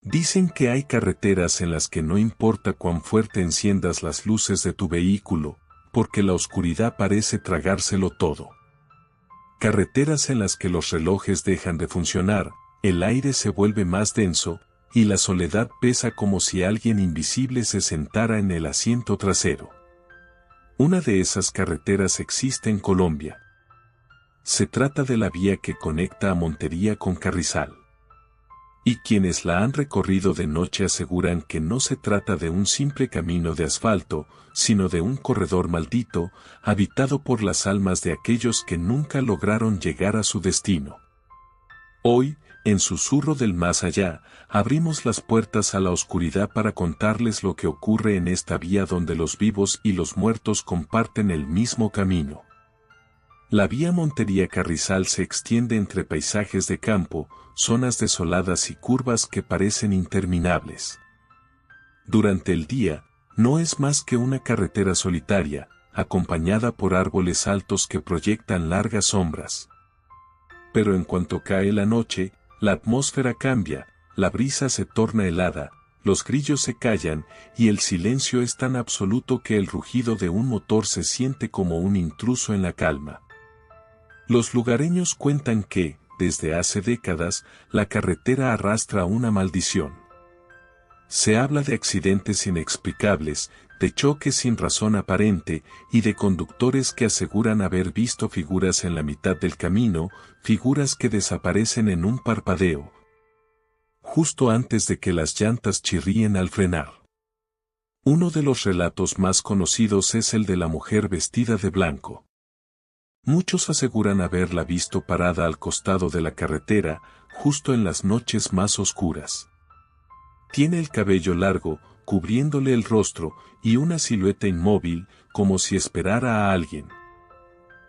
Dicen que hay carreteras en las que no importa cuán fuerte enciendas las luces de tu vehículo, porque la oscuridad parece tragárselo todo. Carreteras en las que los relojes dejan de funcionar, el aire se vuelve más denso, y la soledad pesa como si alguien invisible se sentara en el asiento trasero. Una de esas carreteras existe en Colombia. Se trata de la vía que conecta a Montería con Carrizal. Y quienes la han recorrido de noche aseguran que no se trata de un simple camino de asfalto, sino de un corredor maldito, habitado por las almas de aquellos que nunca lograron llegar a su destino. Hoy, en Susurro del Más Allá, abrimos las puertas a la oscuridad para contarles lo que ocurre en esta vía donde los vivos y los muertos comparten el mismo camino. La vía Montería-Carrizal se extiende entre paisajes de campo, zonas desoladas y curvas que parecen interminables. Durante el día, no es más que una carretera solitaria, acompañada por árboles altos que proyectan largas sombras. Pero en cuanto cae la noche, la atmósfera cambia, la brisa se torna helada, los grillos se callan y el silencio es tan absoluto que el rugido de un motor se siente como un intruso en la calma. Los lugareños cuentan que, desde hace décadas, la carretera arrastra una maldición. Se habla de accidentes inexplicables, de choques sin razón aparente y de conductores que aseguran haber visto figuras en la mitad del camino, figuras que desaparecen en un parpadeo, justo antes de que las llantas chirríen al frenar. Uno de los relatos más conocidos es el de la mujer vestida de blanco. Muchos aseguran haberla visto parada al costado de la carretera, justo en las noches más oscuras. Tiene el cabello largo, cubriéndole el rostro, y una silueta inmóvil, como si esperara a alguien.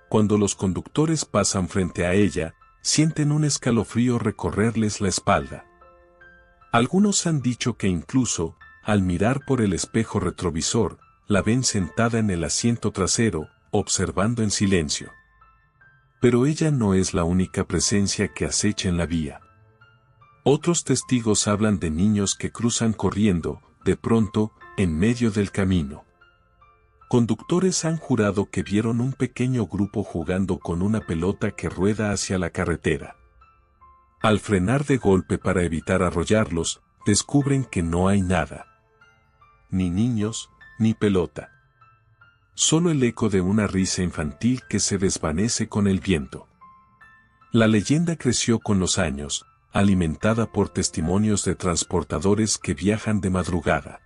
Cuando los conductores pasan frente a ella, sienten un escalofrío recorrerles la espalda. Algunos han dicho que incluso, al mirar por el espejo retrovisor, la ven sentada en el asiento trasero, observando en silencio. Pero ella no es la única presencia que acecha en la vía. Otros testigos hablan de niños que cruzan corriendo, de pronto, en medio del camino. Conductores han jurado que vieron un pequeño grupo jugando con una pelota que rueda hacia la carretera. Al frenar de golpe para evitar arrollarlos, descubren que no hay nada. Ni niños, ni pelota. Solo el eco de una risa infantil que se desvanece con el viento. La leyenda creció con los años, alimentada por testimonios de transportadores que viajan de madrugada.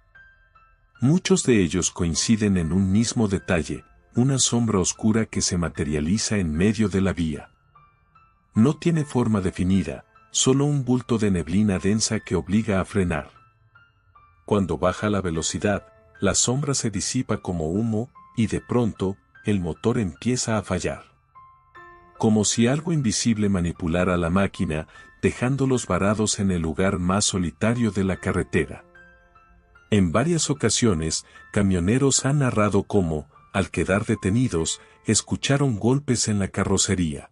Muchos de ellos coinciden en un mismo detalle, una sombra oscura que se materializa en medio de la vía. No tiene forma definida, solo un bulto de neblina densa que obliga a frenar. Cuando baja la velocidad, la sombra se disipa como humo, y de pronto, el motor empieza a fallar. Como si algo invisible manipulara la máquina, dejándolos varados en el lugar más solitario de la carretera. En varias ocasiones, camioneros han narrado cómo, al quedar detenidos, escucharon golpes en la carrocería.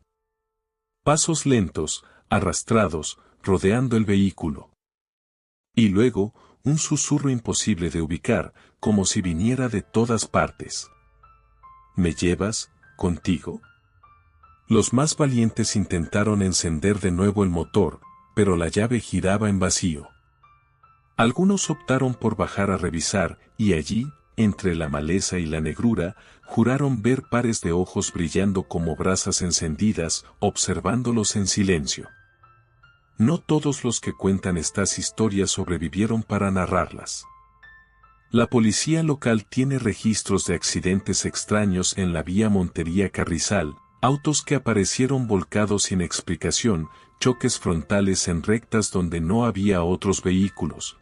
Pasos lentos, arrastrados, rodeando el vehículo. Y luego, un susurro imposible de ubicar, como si viniera de todas partes. ¿Me llevas, contigo? Los más valientes intentaron encender de nuevo el motor, pero la llave giraba en vacío. Algunos optaron por bajar a revisar, y allí, entre la maleza y la negrura, juraron ver pares de ojos brillando como brasas encendidas, observándolos en silencio. No todos los que cuentan estas historias sobrevivieron para narrarlas. La policía local tiene registros de accidentes extraños en la vía Montería-Carrizal, autos que aparecieron volcados sin explicación, choques frontales en rectas donde no había otros vehículos.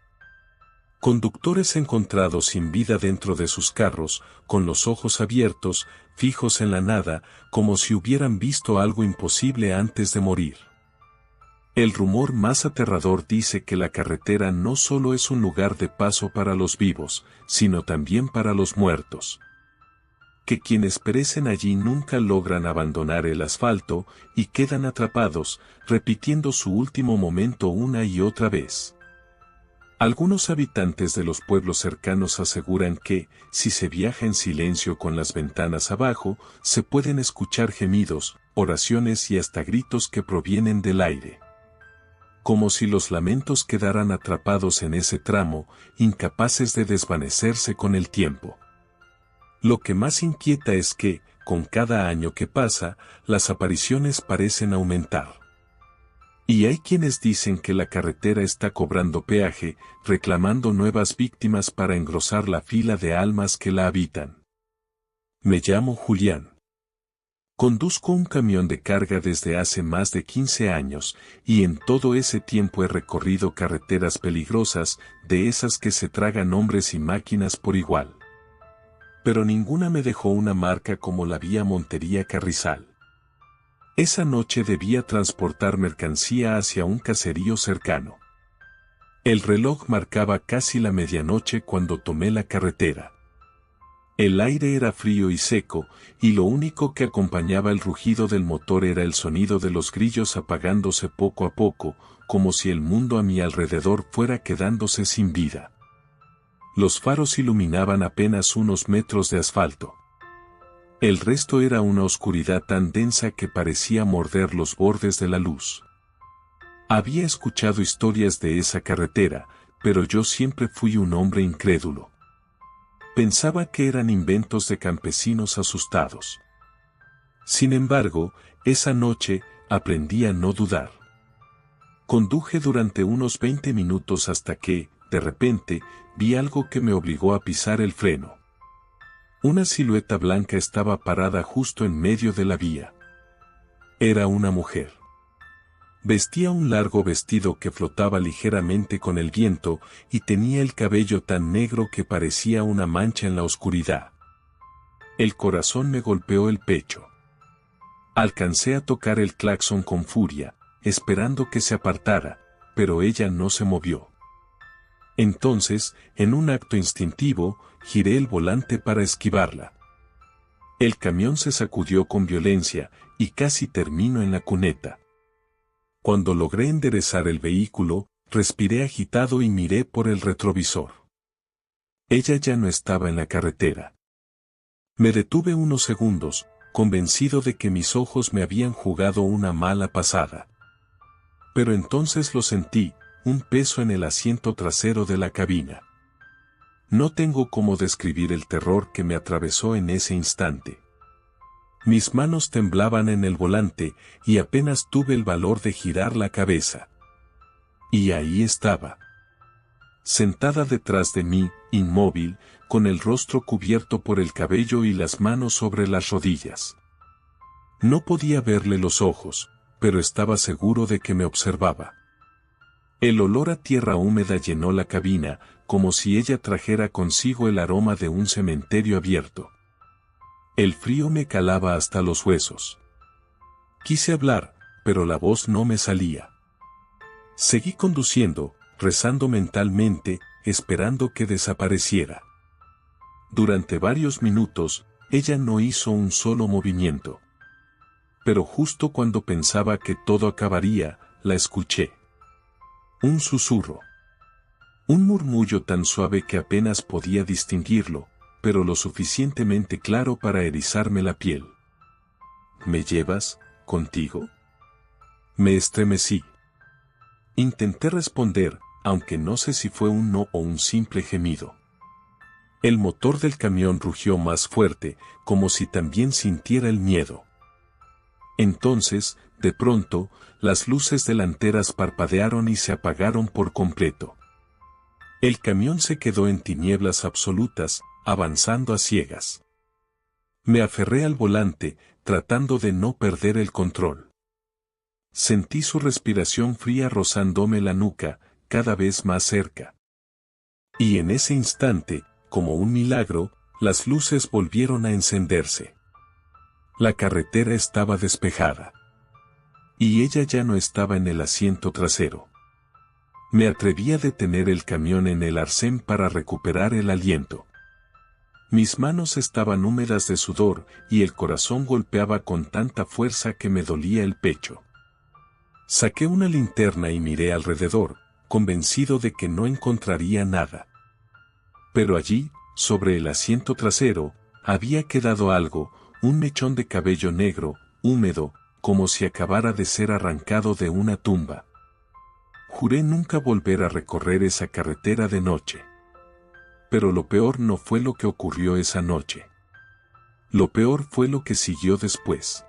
Conductores encontrados sin vida dentro de sus carros, con los ojos abiertos, fijos en la nada, como si hubieran visto algo imposible antes de morir. El rumor más aterrador dice que la carretera no solo es un lugar de paso para los vivos, sino también para los muertos. Que quienes perecen allí nunca logran abandonar el asfalto y quedan atrapados, repitiendo su último momento una y otra vez. Algunos habitantes de los pueblos cercanos aseguran que, si se viaja en silencio con las ventanas abajo, se pueden escuchar gemidos, oraciones y hasta gritos que provienen del aire. Como si los lamentos quedaran atrapados en ese tramo, incapaces de desvanecerse con el tiempo. Lo que más inquieta es que, con cada año que pasa, las apariciones parecen aumentar. Y hay quienes dicen que la carretera está cobrando peaje, reclamando nuevas víctimas para engrosar la fila de almas que la habitan. Me llamo Julián. Conduzco un camión de carga desde hace más de 15 años, y en todo ese tiempo he recorrido carreteras peligrosas, de esas que se tragan hombres y máquinas por igual. Pero ninguna me dejó una marca como la vía Montería Carrizal. Esa noche debía transportar mercancía hacia un caserío cercano. El reloj marcaba casi la medianoche cuando tomé la carretera. El aire era frío y seco, y lo único que acompañaba el rugido del motor era el sonido de los grillos apagándose poco a poco, como si el mundo a mi alrededor fuera quedándose sin vida. Los faros iluminaban apenas unos metros de asfalto. El resto era una oscuridad tan densa que parecía morder los bordes de la luz. Había escuchado historias de esa carretera, pero yo siempre fui un hombre incrédulo. Pensaba que eran inventos de campesinos asustados. Sin embargo, esa noche, aprendí a no dudar. Conduje durante unos 20 minutos hasta que, de repente, vi algo que me obligó a pisar el freno. Una silueta blanca estaba parada justo en medio de la vía. Era una mujer. Vestía un largo vestido que flotaba ligeramente con el viento y tenía el cabello tan negro que parecía una mancha en la oscuridad. El corazón me golpeó el pecho. Alcancé a tocar el claxon con furia, esperando que se apartara, pero ella no se movió. Entonces, en un acto instintivo, giré el volante para esquivarla. El camión se sacudió con violencia, y casi terminó en la cuneta. Cuando logré enderezar el vehículo, respiré agitado y miré por el retrovisor. Ella ya no estaba en la carretera. Me detuve unos segundos, convencido de que mis ojos me habían jugado una mala pasada. Pero entonces lo sentí, un peso en el asiento trasero de la cabina. No tengo cómo describir el terror que me atravesó en ese instante. Mis manos temblaban en el volante y apenas tuve el valor de girar la cabeza. Y ahí estaba. Sentada detrás de mí, inmóvil, con el rostro cubierto por el cabello y las manos sobre las rodillas. No podía verle los ojos, pero estaba seguro de que me observaba. El olor a tierra húmeda llenó la cabina, como si ella trajera consigo el aroma de un cementerio abierto. El frío me calaba hasta los huesos. Quise hablar, pero la voz no me salía. Seguí conduciendo, rezando mentalmente, esperando que desapareciera. Durante varios minutos, ella no hizo un solo movimiento. Pero justo cuando pensaba que todo acabaría, la escuché. Un susurro. Un murmullo tan suave que apenas podía distinguirlo, pero lo suficientemente claro para erizarme la piel. ¿Me llevas contigo? Me estremecí. Intenté responder, aunque no sé si fue un no o un simple gemido. El motor del camión rugió más fuerte, como si también sintiera el miedo. Entonces, de pronto, las luces delanteras parpadearon y se apagaron por completo. El camión se quedó en tinieblas absolutas, avanzando a ciegas. Me aferré al volante, tratando de no perder el control. Sentí su respiración fría rozándome la nuca, cada vez más cerca. Y en ese instante, como un milagro, las luces volvieron a encenderse. La carretera estaba despejada. Y ella ya no estaba en el asiento trasero. Me atreví a detener el camión en el arcén para recuperar el aliento. Mis manos estaban húmedas de sudor y el corazón golpeaba con tanta fuerza que me dolía el pecho. Saqué una linterna y miré alrededor, convencido de que no encontraría nada. Pero allí, sobre el asiento trasero, había quedado algo, un mechón de cabello negro, húmedo, como si acabara de ser arrancado de una tumba. Juré nunca volver a recorrer esa carretera de noche. Pero lo peor no fue lo que ocurrió esa noche. Lo peor fue lo que siguió después.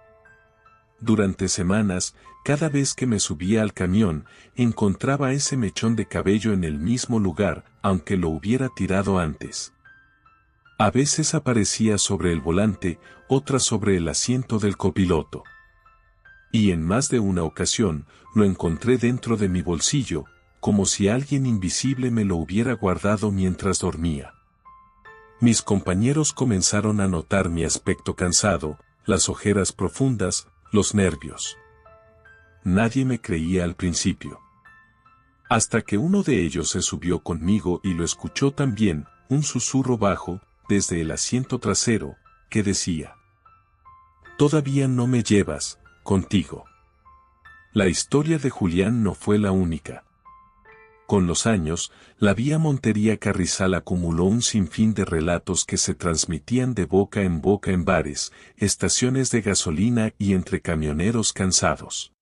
Durante semanas, cada vez que me subía al camión, encontraba ese mechón de cabello en el mismo lugar, aunque lo hubiera tirado antes. A veces aparecía sobre el volante, otras sobre el asiento del copiloto. Y en más de una ocasión, lo encontré dentro de mi bolsillo, como si alguien invisible me lo hubiera guardado mientras dormía. Mis compañeros comenzaron a notar mi aspecto cansado, las ojeras profundas, los nervios. Nadie me creía al principio. Hasta que uno de ellos se subió conmigo y lo escuchó también, un susurro bajo, desde el asiento trasero, que decía: «Todavía no me llevas contigo». La historia de Julián no fue la única. Con los años, la Vía Montería Carrizal acumuló un sinfín de relatos que se transmitían de boca en bares, estaciones de gasolina y entre camioneros cansados.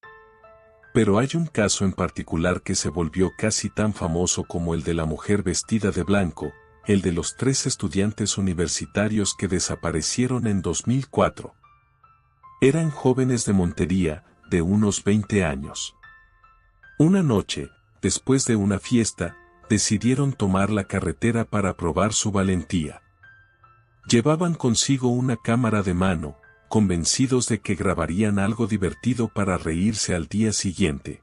Pero hay un caso en particular que se volvió casi tan famoso como el de la mujer vestida de blanco, el de los 3 estudiantes universitarios que desaparecieron en 2004. Eran jóvenes de Montería, de unos 20 años. Una noche, después de una fiesta, decidieron tomar la carretera para probar su valentía. Llevaban consigo una cámara de mano, convencidos de que grabarían algo divertido para reírse al día siguiente.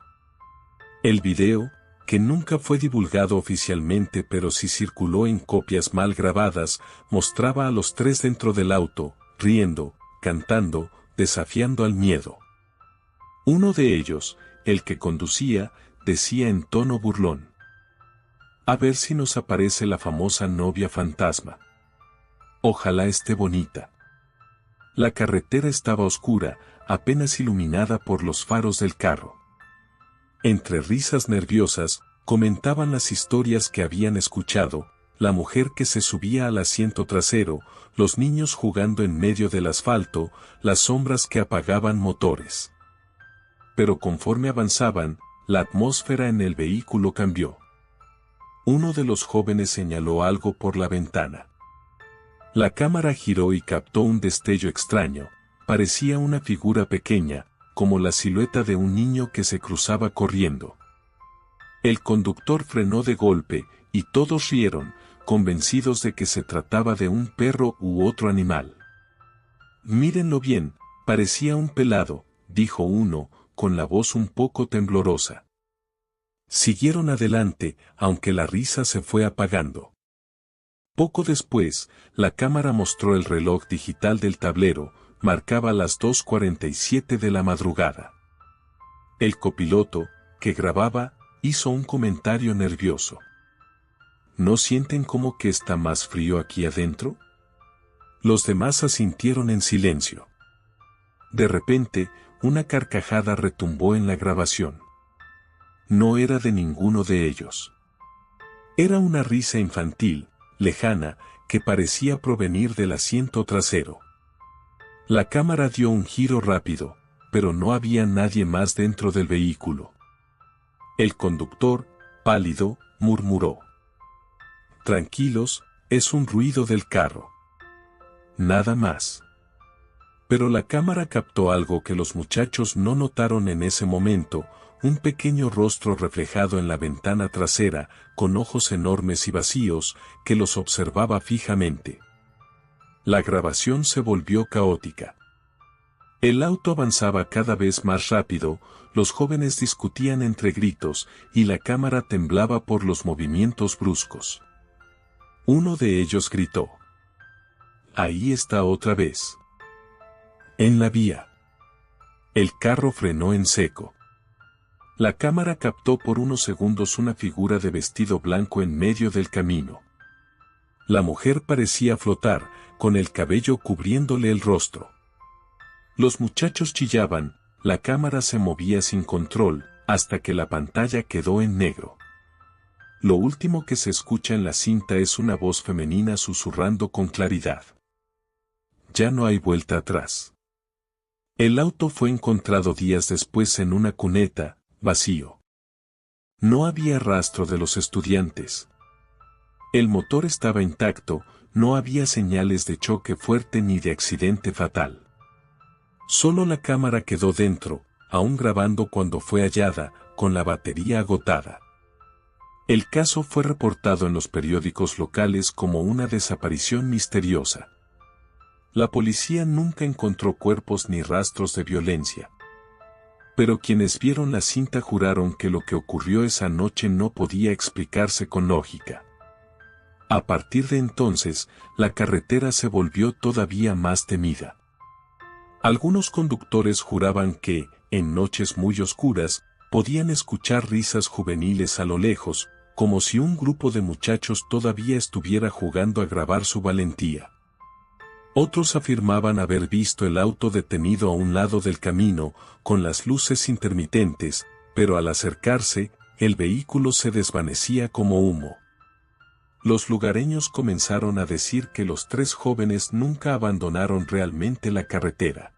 El video, que nunca fue divulgado oficialmente pero sí circuló en copias mal grabadas, mostraba a los 3 dentro del auto, riendo, cantando, desafiando al miedo. Uno de ellos, el que conducía, decía en tono burlón: «A ver si nos aparece la famosa novia fantasma. Ojalá esté bonita». La carretera estaba oscura, apenas iluminada por los faros del carro. Entre risas nerviosas, comentaban las historias que habían escuchado, la mujer que se subía al asiento trasero, los niños jugando en medio del asfalto, las sombras que apagaban motores. Pero conforme avanzaban, la atmósfera en el vehículo cambió. Uno de los jóvenes señaló algo por la ventana. La cámara giró y captó un destello extraño, parecía una figura pequeña, como la silueta de un niño que se cruzaba corriendo. El conductor frenó de golpe, y todos rieron, convencidos de que se trataba de un perro u otro animal. «Mírenlo bien, parecía un pelado», dijo uno, con la voz un poco temblorosa. Siguieron adelante, aunque la risa se fue apagando. Poco después, la cámara mostró el reloj digital del tablero, marcaba las 2:47 de la madrugada. El copiloto, que grababa, hizo un comentario nervioso. ¿No sienten como que está más frío aquí adentro? Los demás asintieron en silencio. De repente, una carcajada retumbó en la grabación. No era de ninguno de ellos. Era una risa infantil, lejana, que parecía provenir del asiento trasero. La cámara dio un giro rápido, pero no había nadie más dentro del vehículo. El conductor, pálido, murmuró: «Tranquilos, es un ruido del carro. Nada más». Pero la cámara captó algo que los muchachos no notaron en ese momento, un pequeño rostro reflejado en la ventana trasera, con ojos enormes y vacíos, que los observaba fijamente. La grabación se volvió caótica. El auto avanzaba cada vez más rápido, los jóvenes discutían entre gritos, y la cámara temblaba por los movimientos bruscos. Uno de ellos gritó: «Ahí está otra vez». En la vía. El carro frenó en seco. La cámara captó por unos segundos una figura de vestido blanco en medio del camino. La mujer parecía flotar, con el cabello cubriéndole el rostro. Los muchachos chillaban, la cámara se movía sin control, hasta que la pantalla quedó en negro. Lo último que se escucha en la cinta es una voz femenina susurrando con claridad. Ya no hay vuelta atrás. El auto fue encontrado días después en una cuneta, vacío. No había rastro de los estudiantes. El motor estaba intacto, no había señales de choque fuerte ni de accidente fatal. Solo la cámara quedó dentro, aún grabando cuando fue hallada, con la batería agotada. El caso fue reportado en los periódicos locales como una desaparición misteriosa. La policía nunca encontró cuerpos ni rastros de violencia. Pero quienes vieron la cinta juraron que lo que ocurrió esa noche no podía explicarse con lógica. A partir de entonces, la carretera se volvió todavía más temida. Algunos conductores juraban que, en noches muy oscuras, podían escuchar risas juveniles a lo lejos, como si un grupo de muchachos todavía estuviera jugando a grabar su valentía. Otros afirmaban haber visto el auto detenido a un lado del camino, con las luces intermitentes, pero al acercarse, el vehículo se desvanecía como humo. Los lugareños comenzaron a decir que los tres jóvenes nunca abandonaron realmente la carretera.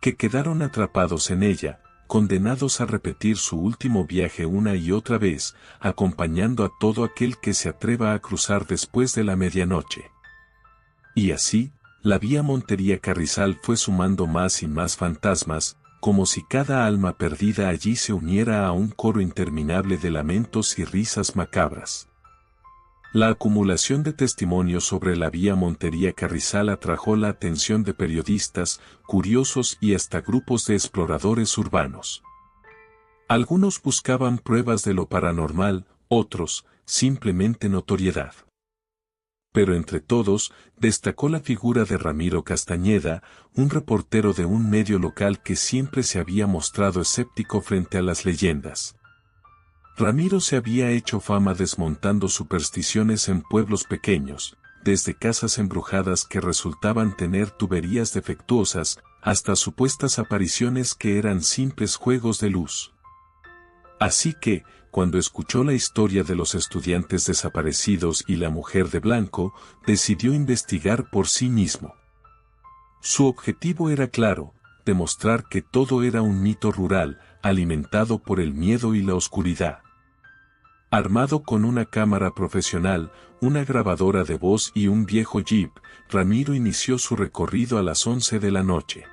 Que quedaron atrapados en ella, condenados a repetir su último viaje una y otra vez, acompañando a todo aquel que se atreva a cruzar después de la medianoche. Y así, la vía Montería-Carrizal fue sumando más y más fantasmas, como si cada alma perdida allí se uniera a un coro interminable de lamentos y risas macabras. La acumulación de testimonios sobre la vía Montería-Carrizal atrajo la atención de periodistas, curiosos y hasta grupos de exploradores urbanos. Algunos buscaban pruebas de lo paranormal, otros, simplemente notoriedad. Pero entre todos, destacó la figura de Ramiro Castañeda, un reportero de un medio local que siempre se había mostrado escéptico frente a las leyendas. Ramiro se había hecho fama desmontando supersticiones en pueblos pequeños, desde casas embrujadas que resultaban tener tuberías defectuosas, hasta supuestas apariciones que eran simples juegos de luz. Así que, cuando escuchó la historia de los estudiantes desaparecidos y la mujer de blanco, decidió investigar por sí mismo. Su objetivo era claro, demostrar que todo era un mito rural, alimentado por el miedo y la oscuridad. Armado con una cámara profesional, una grabadora de voz y un viejo jeep, Ramiro inició su recorrido a las 11 de la noche.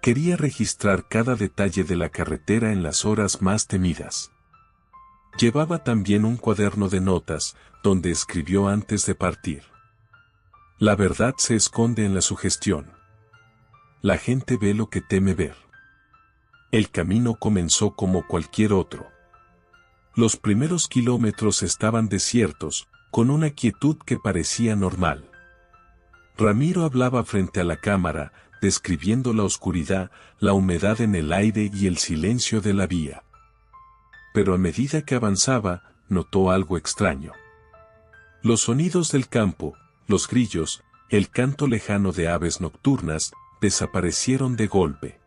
Quería registrar cada detalle de la carretera en las horas más temidas. Llevaba también un cuaderno de notas, donde escribió antes de partir. La verdad se esconde en la sugestión. La gente ve lo que teme ver. El camino comenzó como cualquier otro. Los primeros kilómetros estaban desiertos, con una quietud que parecía normal. Ramiro hablaba frente a la cámara, describiendo la oscuridad, la humedad en el aire y el silencio de la vía. Pero a medida que avanzaba, notó algo extraño. Los sonidos del campo, los grillos, el canto lejano de aves nocturnas, desaparecieron de golpe.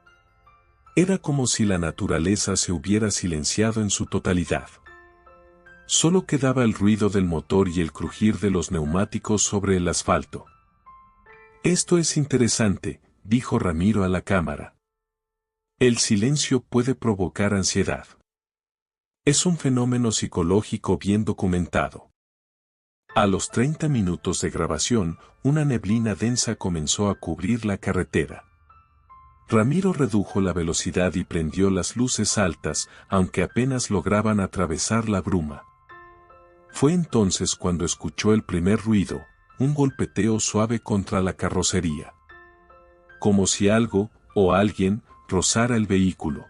Era como si la naturaleza se hubiera silenciado en su totalidad. Solo quedaba el ruido del motor y el crujir de los neumáticos sobre el asfalto. Esto es interesante, dijo Ramiro a la cámara. El silencio puede provocar ansiedad. Es un fenómeno psicológico bien documentado. A los 30 minutos de grabación, una neblina densa comenzó a cubrir la carretera. Ramiro redujo la velocidad y prendió las luces altas, aunque apenas lograban atravesar la bruma. Fue entonces cuando escuchó el primer ruido, un golpeteo suave contra la carrocería. Como si algo, o alguien, rozara el vehículo.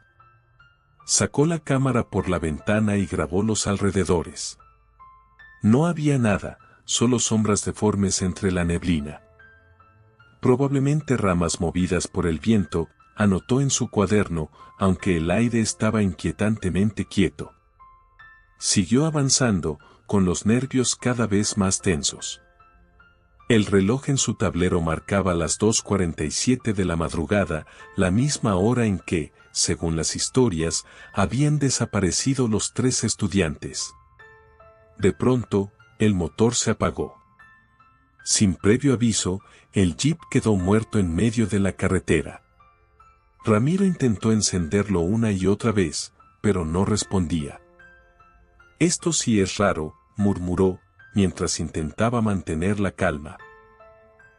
Sacó la cámara por la ventana y grabó los alrededores. No había nada, solo sombras deformes entre la neblina. Probablemente ramas movidas por el viento, anotó en su cuaderno, aunque el aire estaba inquietantemente quieto. Siguió avanzando, con los nervios cada vez más tensos. El reloj en su tablero marcaba las 2:47 de la madrugada, la misma hora en que, según las historias, habían desaparecido los 3 estudiantes. De pronto, el motor se apagó. Sin previo aviso, el jeep quedó muerto en medio de la carretera. Ramiro intentó encenderlo una y otra vez, pero no respondía. «Esto sí es raro», murmuró, mientras intentaba mantener la calma.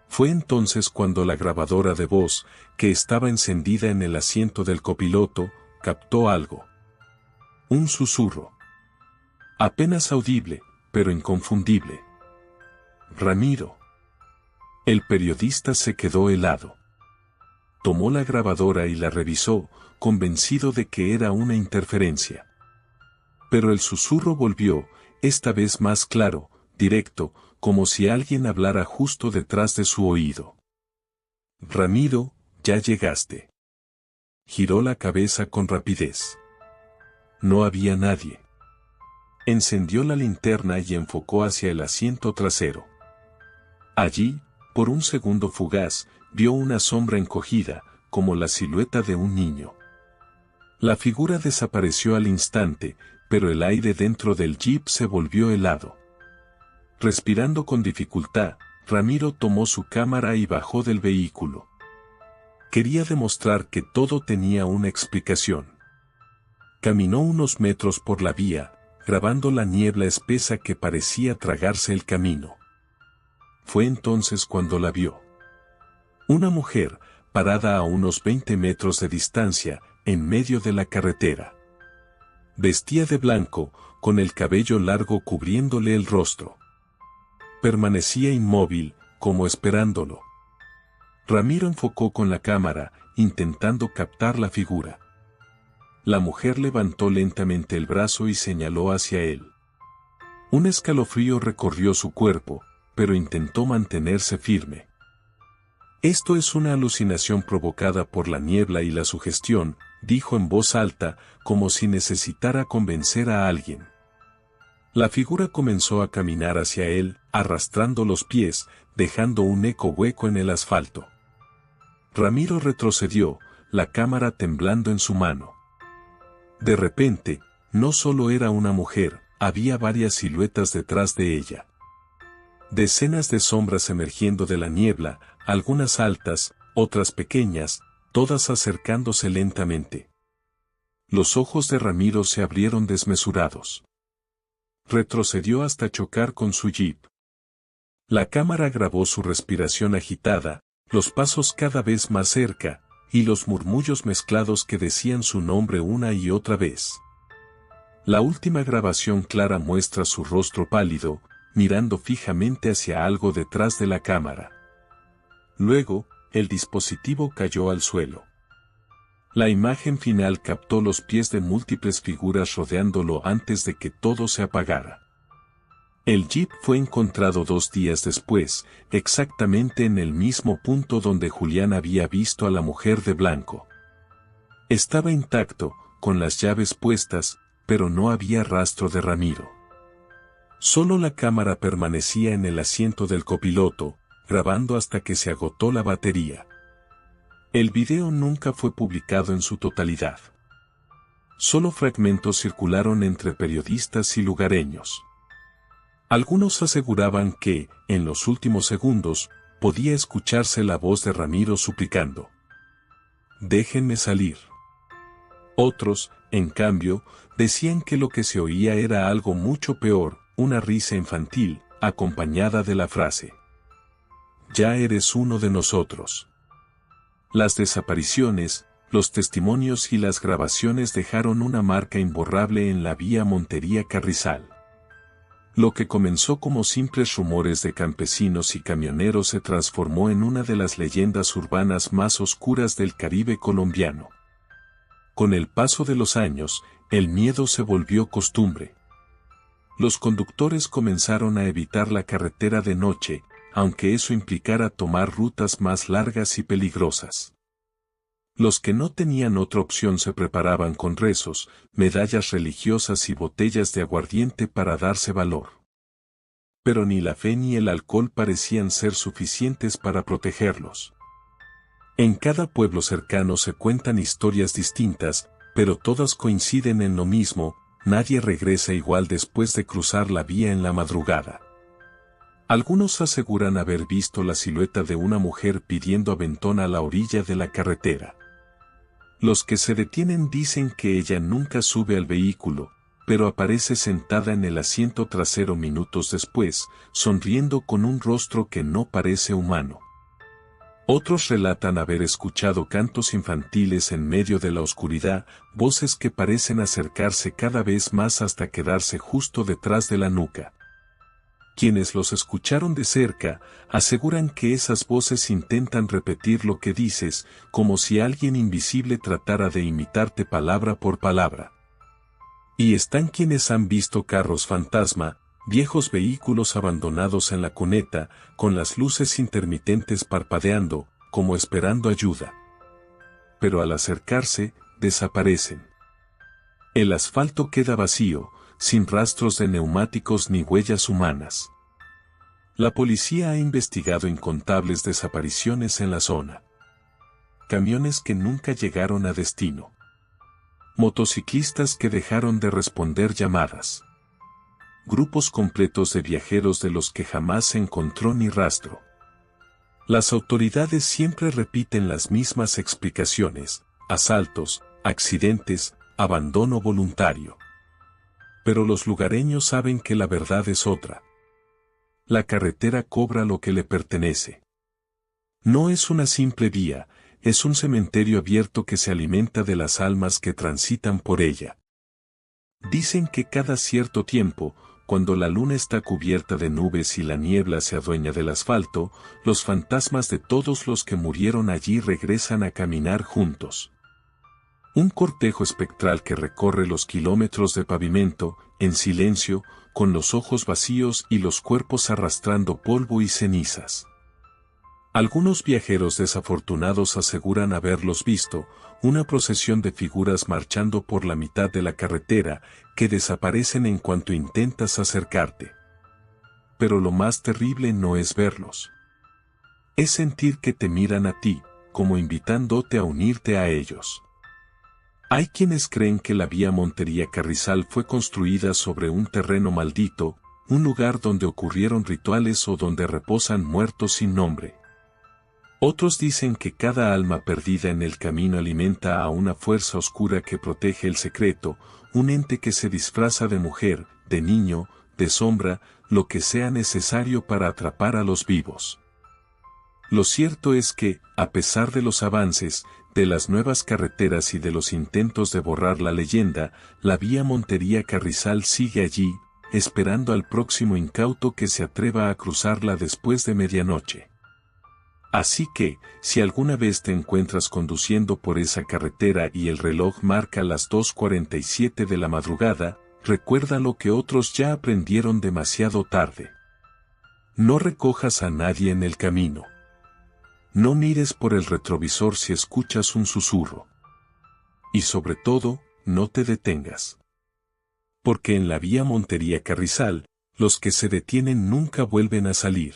Fue entonces cuando la grabadora de voz, que estaba encendida en el asiento del copiloto, captó algo. Un susurro. Apenas audible, pero inconfundible. «Ramiro». El periodista se quedó helado. Tomó la grabadora y la revisó, convencido de que era una interferencia. Pero el susurro volvió, esta vez más claro, directo, como si alguien hablara justo detrás de su oído. «Ramiro, ya llegaste». Giró la cabeza con rapidez. No había nadie. Encendió la linterna y enfocó hacia el asiento trasero. Allí, por un segundo fugaz, vio una sombra encogida, como la silueta de un niño. La figura desapareció al instante, pero el aire dentro del jeep se volvió helado. Respirando con dificultad, Ramiro tomó su cámara y bajó del vehículo. Quería demostrar que todo tenía una explicación. Caminó unos metros por la vía, grabando la niebla espesa que parecía tragarse el camino. Fue entonces cuando la vio. Una mujer, parada a unos 20 metros de distancia, en medio de la carretera. Vestía de blanco, con el cabello largo cubriéndole el rostro. Permanecía inmóvil, como esperándolo. Ramiro enfocó con la cámara, intentando captar la figura. La mujer levantó lentamente el brazo y señaló hacia él. Un escalofrío recorrió su cuerpo, pero intentó mantenerse firme. «Esto es una alucinación provocada por la niebla y la sugestión», dijo en voz alta, como si necesitara convencer a alguien. La figura comenzó a caminar hacia él, arrastrando los pies, dejando un eco hueco en el asfalto. Ramiro retrocedió, la cámara temblando en su mano. De repente, no solo era una mujer, había varias siluetas detrás de ella. Decenas de sombras emergiendo de la niebla, algunas altas, otras pequeñas, todas acercándose lentamente. Los ojos de Ramiro se abrieron desmesurados. Retrocedió hasta chocar con su jeep. La cámara grabó su respiración agitada, los pasos cada vez más cerca, y los murmullos mezclados que decían su nombre una y otra vez. La última grabación clara muestra su rostro pálido, mirando fijamente hacia algo detrás de la cámara. Luego, el dispositivo cayó al suelo. La imagen final captó los pies de múltiples figuras rodeándolo antes de que todo se apagara. El jeep fue encontrado 2 días después, exactamente en el mismo punto donde Julián había visto a la mujer de blanco. Estaba intacto, con las llaves puestas, pero no había rastro de Ramiro. Solo la cámara permanecía en el asiento del copiloto, grabando hasta que se agotó la batería. El video nunca fue publicado en su totalidad. Solo fragmentos circularon entre periodistas y lugareños. Algunos aseguraban que, en los últimos segundos, podía escucharse la voz de Ramiro suplicando: «Déjenme salir». Otros, en cambio, decían que lo que se oía era algo mucho peor, una risa infantil, acompañada de la frase: «Ya eres uno de nosotros». Las desapariciones, los testimonios y las grabaciones dejaron una marca imborrable en la vía Montería-Carrizal. Lo que comenzó como simples rumores de campesinos y camioneros se transformó en una de las leyendas urbanas más oscuras del Caribe colombiano. Con el paso de los años, el miedo se volvió costumbre. Los conductores comenzaron a evitar la carretera de noche, aunque eso implicara tomar rutas más largas y peligrosas. Los que no tenían otra opción se preparaban con rezos, medallas religiosas y botellas de aguardiente para darse valor. Pero ni la fe ni el alcohol parecían ser suficientes para protegerlos. En cada pueblo cercano se cuentan historias distintas, pero todas coinciden en lo mismo: nadie regresa igual después de cruzar la vía en la madrugada. Algunos aseguran haber visto la silueta de una mujer pidiendo aventón a la orilla de la carretera. Los que se detienen dicen que ella nunca sube al vehículo, pero aparece sentada en el asiento trasero minutos después, sonriendo con un rostro que no parece humano. Otros relatan haber escuchado cantos infantiles en medio de la oscuridad, voces que parecen acercarse cada vez más hasta quedarse justo detrás de la nuca. Quienes los escucharon de cerca, aseguran que esas voces intentan repetir lo que dices, como si alguien invisible tratara de imitarte palabra por palabra. Y están quienes han visto carros fantasma, viejos vehículos abandonados en la cuneta, con las luces intermitentes parpadeando, como esperando ayuda. Pero al acercarse, desaparecen. El asfalto queda vacío, sin rastros de neumáticos ni huellas humanas. La policía ha investigado incontables desapariciones en la zona. Camiones que nunca llegaron a destino. Motociclistas que dejaron de responder llamadas. Grupos completos de viajeros de los que jamás se encontró ni rastro. Las autoridades siempre repiten las mismas explicaciones: asaltos, accidentes, abandono voluntario. Pero los lugareños saben que la verdad es otra. La carretera cobra lo que le pertenece. No es una simple vía, es un cementerio abierto que se alimenta de las almas que transitan por ella. Dicen que cada cierto tiempo, cuando la luna está cubierta de nubes y la niebla se adueña del asfalto, los fantasmas de todos los que murieron allí regresan a caminar juntos. Un cortejo espectral que recorre los kilómetros de pavimento, en silencio, con los ojos vacíos y los cuerpos arrastrando polvo y cenizas. Algunos viajeros desafortunados aseguran haberlos visto, una procesión de figuras marchando por la mitad de la carretera, que desaparecen en cuanto intentas acercarte. Pero lo más terrible no es verlos. Es sentir que te miran a ti, como invitándote a unirte a ellos. Hay quienes creen que la vía Montería-Carrizal fue construida sobre un terreno maldito, un lugar donde ocurrieron rituales o donde reposan muertos sin nombre. Otros dicen que cada alma perdida en el camino alimenta a una fuerza oscura que protege el secreto, un ente que se disfraza de mujer, de niño, de sombra, lo que sea necesario para atrapar a los vivos. Lo cierto es que, a pesar de los avances, de las nuevas carreteras y de los intentos de borrar la leyenda, la vía Montería-Carrizal sigue allí, esperando al próximo incauto que se atreva a cruzarla después de medianoche. Así que, si alguna vez te encuentras conduciendo por esa carretera y el reloj marca las 2:47 de la madrugada, recuerda lo que otros ya aprendieron demasiado tarde. No recojas a nadie en el camino. No mires por el retrovisor si escuchas un susurro. Y sobre todo, no te detengas. Porque en la vía Montería-Carrizal, los que se detienen nunca vuelven a salir.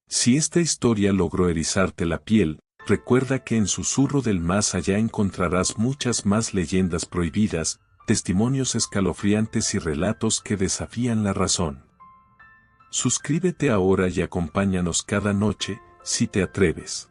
Si esta historia logró erizarte la piel, recuerda que en Susurro del Más Allá encontrarás muchas más leyendas prohibidas, testimonios escalofriantes y relatos que desafían la razón. Suscríbete ahora y acompáñanos cada noche, si te atreves.